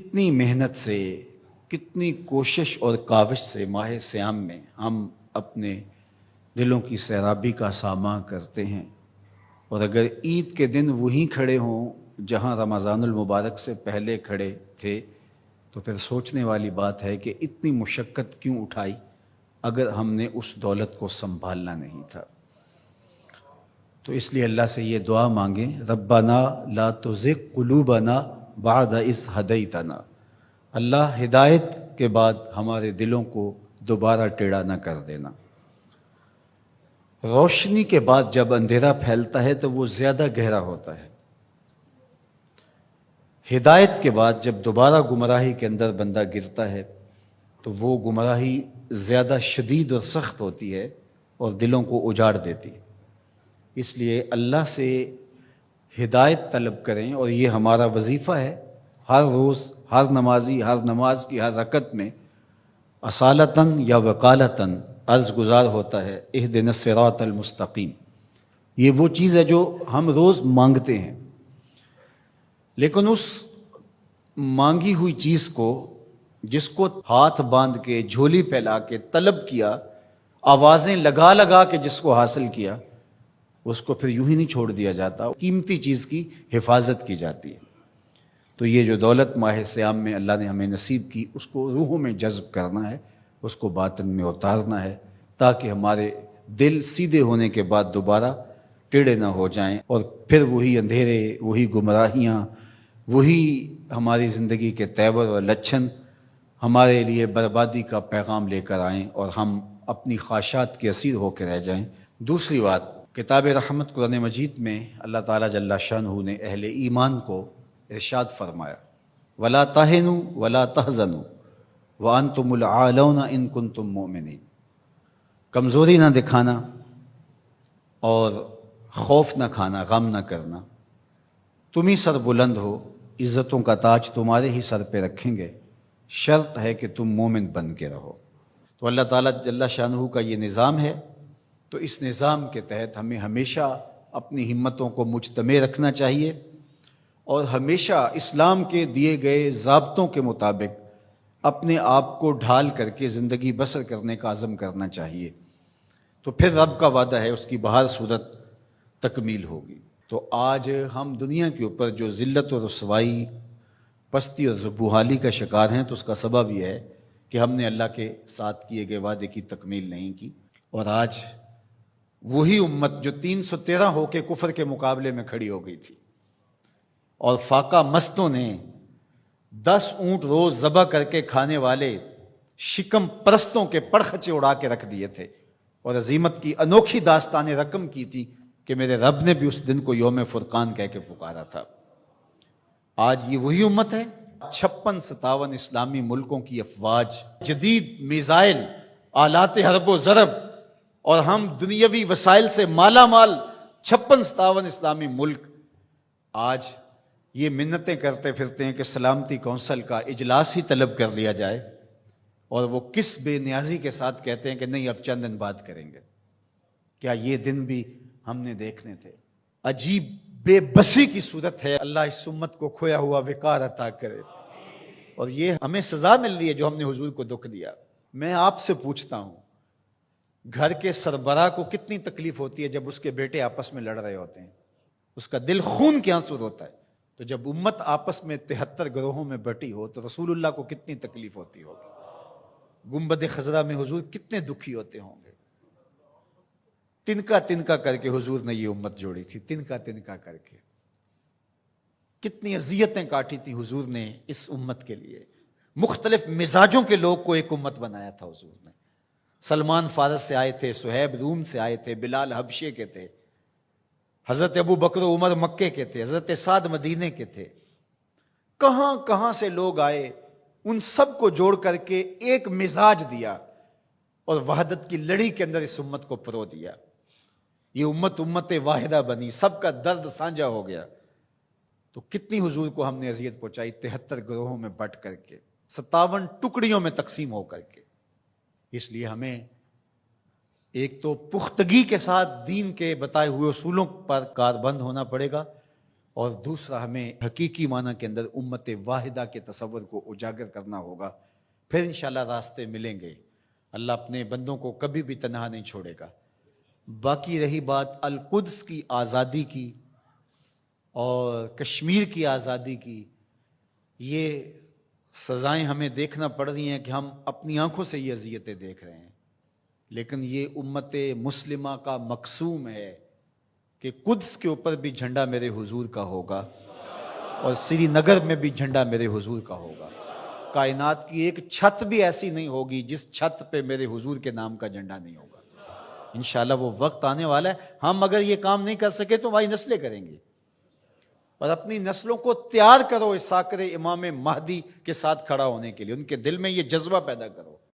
کتنی محنت سے، کتنی کوشش اور کاوش سے ماہ صیام میں ہم اپنے دلوں کی سیرابی کا ساماں کرتے ہیں، اور اگر عید کے دن وہیں کھڑے ہوں جہاں رمضان المبارک سے پہلے کھڑے تھے تو پھر سوچنے والی بات ہے کہ اتنی مشقت کیوں اٹھائی اگر ہم نے اس دولت کو سنبھالنا نہیں تھا۔ تو اس لیے اللہ سے یہ دعا مانگیں، ربنا لا تزغ قلوبنا بعد اذ ہدیتنا، اللہ ہدایت کے بعد ہمارے دلوں کو دوبارہ ٹیڑھا نہ کر دینا۔ روشنی کے بعد جب اندھیرا پھیلتا ہے تو وہ زیادہ گہرا ہوتا ہے، ہدایت کے بعد جب دوبارہ گمراہی کے اندر بندہ گرتا ہے تو وہ گمراہی زیادہ شدید اور سخت ہوتی ہے اور دلوں کو اجاڑ دیتی ہے۔ اس لیے اللہ سے ہدایت طلب کریں، اور یہ ہمارا وظیفہ ہے، ہر روز ہر نمازی ہر نماز کی ہر رکعت میں اصالتاً یا وقالتاً عرض گزار ہوتا ہے اہدنا الصراط المستقیم۔ یہ وہ چیز ہے جو ہم روز مانگتے ہیں، لیکن اس مانگی ہوئی چیز کو، جس کو ہاتھ باندھ کے جھولی پھیلا کے طلب کیا، آوازیں لگا لگا کے جس کو حاصل کیا، اس کو پھر یوں ہی نہیں چھوڑ دیا جاتا، قیمتی چیز کی حفاظت کی جاتی ہے۔ تو یہ جو دولت ماہ صیام میں اللہ نے ہمیں نصیب کی، اس کو روحوں میں جذب کرنا ہے، اس کو باطن میں اتارنا ہے، تاکہ ہمارے دل سیدھے ہونے کے بعد دوبارہ ٹیڑھے نہ ہو جائیں، اور پھر وہی اندھیرے، وہی گمراہیاں، وہی ہماری زندگی کے تیور اور لچھن ہمارے لیے بربادی کا پیغام لے کر آئیں اور ہم اپنی خواہشات کے اسیر ہو کے رہ جائیں۔ دوسری بات، کتاب رحمت قرآن مجید میں اللہ تعالیٰ جل شانہ نے اہل ایمان کو ارشاد فرمایا، وَلَا تَهِنُوا وَلَا تَحْزَنُوا وَأَنْتُمُ الْأَعْلَوْنَ إِن كُنتُم مُؤْمِنِينَ، کمزوری نہ دکھانا اور خوف نہ کھانا، غم نہ کرنا، تم ہی سر بلند ہو، عزتوں کا تاج تمہارے ہی سر پہ رکھیں گے، شرط ہے کہ تم مومن بن کے رہو۔ تو اللہ تعالیٰ جل شانہ کا یہ نظام ہے، تو اس نظام کے تحت ہمیں ہمیشہ اپنی ہمتوں کو مجتمع رکھنا چاہیے، اور ہمیشہ اسلام کے دیے گئے ضابطوں کے مطابق اپنے آپ کو ڈھال کر کے زندگی بسر کرنے کا عزم کرنا چاہیے، تو پھر رب کا وعدہ ہے اس کی بہر صورت تکمیل ہوگی۔ تو آج ہم دنیا کے اوپر جو ذلت و رسوائی، پستی اور زبوحالی کا شکار ہیں، تو اس کا سبب یہ ہے کہ ہم نے اللہ کے ساتھ کیے گئے وعدے کی تکمیل نہیں کی، اور آج وہی امت جو 313 ہو کے کفر کے مقابلے میں کھڑی ہو گئی تھی، اور فاقہ مستوں نے 10 اونٹ روز ذبح کر کے کھانے والے شکم پرستوں کے پرخچے اڑا کے رکھ دیے تھے، اور عظیمت کی انوکھی داستان رقم کی تھی کہ میرے رب نے بھی اس دن کو یوم فرقان کہہ کے پکارا تھا۔ آج یہ وہی امت ہے، 56-57 اسلامی ملکوں کی افواج، جدید میزائل، آلات حرب و ضرب، اور ہم دنیاوی وسائل سے مالا مال 56-57 اسلامی ملک آج یہ منتیں کرتے پھرتے ہیں کہ سلامتی کونسل کا اجلاس ہی طلب کر لیا جائے، اور وہ کس بے نیازی کے ساتھ کہتے ہیں کہ نہیں اب چند دن بعد کریں گے۔ کیا یہ دن بھی ہم نے دیکھنے تھے؟ عجیب بے بسی کی صورت ہے، اللہ اس امت کو کھویا ہوا وقار عطا کرے، اور یہ ہمیں سزا مل رہی ہے جو ہم نے حضور کو دکھ دیا۔ میں آپ سے پوچھتا ہوں، گھر کے سربراہ کو کتنی تکلیف ہوتی ہے جب اس کے بیٹے آپس میں لڑ رہے ہوتے ہیں؟ اس کا دل خون کے آنسو ہوتا ہے۔ تو جب امت آپس میں 73 گروہوں میں بٹی ہو تو رسول اللہ کو کتنی تکلیف ہوتی ہوگی؟ گنبد خضرا میں حضور کتنے دکھی ہوتے ہوں گے۔ تنکا تنکا کر کے حضور نے یہ امت جوڑی تھی، تنکا تنکا کر کے کتنی اذیتیں کاٹی تھی حضور نے اس امت کے لیے۔ مختلف مزاجوں کے لوگ کو ایک امت بنایا تھا حضور نے۔ سلمان فارس سے آئے تھے، صہیب روم سے آئے تھے، بلال حبشے کے تھے، حضرت ابو بکر و عمر مکے کے تھے، حضرت سعد مدینے کے تھے، کہاں کہاں سے لوگ آئے، ان سب کو جوڑ کر کے ایک مزاج دیا اور وحدت کی لڑی کے اندر اس امت کو پرو دیا۔ یہ امت واحدہ بنی، سب کا درد سانجھا ہو گیا۔ تو کتنی حضور کو ہم نے اذیت پہنچائی، 73 گروہوں میں بٹ کر کے، 57 ٹکڑیوں میں تقسیم ہو کر کے۔ اس لیے ہمیں ایک تو پختگی کے ساتھ دین کے بتائے ہوئے اصولوں پر کاربند ہونا پڑے گا، اور دوسرا ہمیں حقیقی معنی کے اندر امت واحدہ کے تصور کو اجاگر کرنا ہوگا، پھر انشاءاللہ راستے ملیں گے۔ اللہ اپنے بندوں کو کبھی بھی تنہا نہیں چھوڑے گا۔ باقی رہی بات القدس کی آزادی کی اور کشمیر کی آزادی کی، یہ سزائیں ہمیں دیکھنا پڑ رہی ہیں کہ ہم اپنی آنکھوں سے یہ اذیتیں دیکھ رہے ہیں، لیکن یہ امت مسلمہ کا مقسوم ہے کہ قدس کے اوپر بھی جھنڈا میرے حضور کا ہوگا اور سری نگر میں بھی جھنڈا میرے حضور کا ہوگا۔ کائنات کی ایک چھت بھی ایسی نہیں ہوگی جس چھت پہ میرے حضور کے نام کا جھنڈا نہیں ہوگا۔ انشاءاللہ وہ وقت آنے والا ہے، ہم اگر یہ کام نہیں کر سکے تو ہماری نسلیں کریں گے، اور اپنی نسلوں کو تیار کرو اس ساکر امام مہدی کے ساتھ کھڑا ہونے کے لیے، ان کے دل میں یہ جذبہ پیدا کرو۔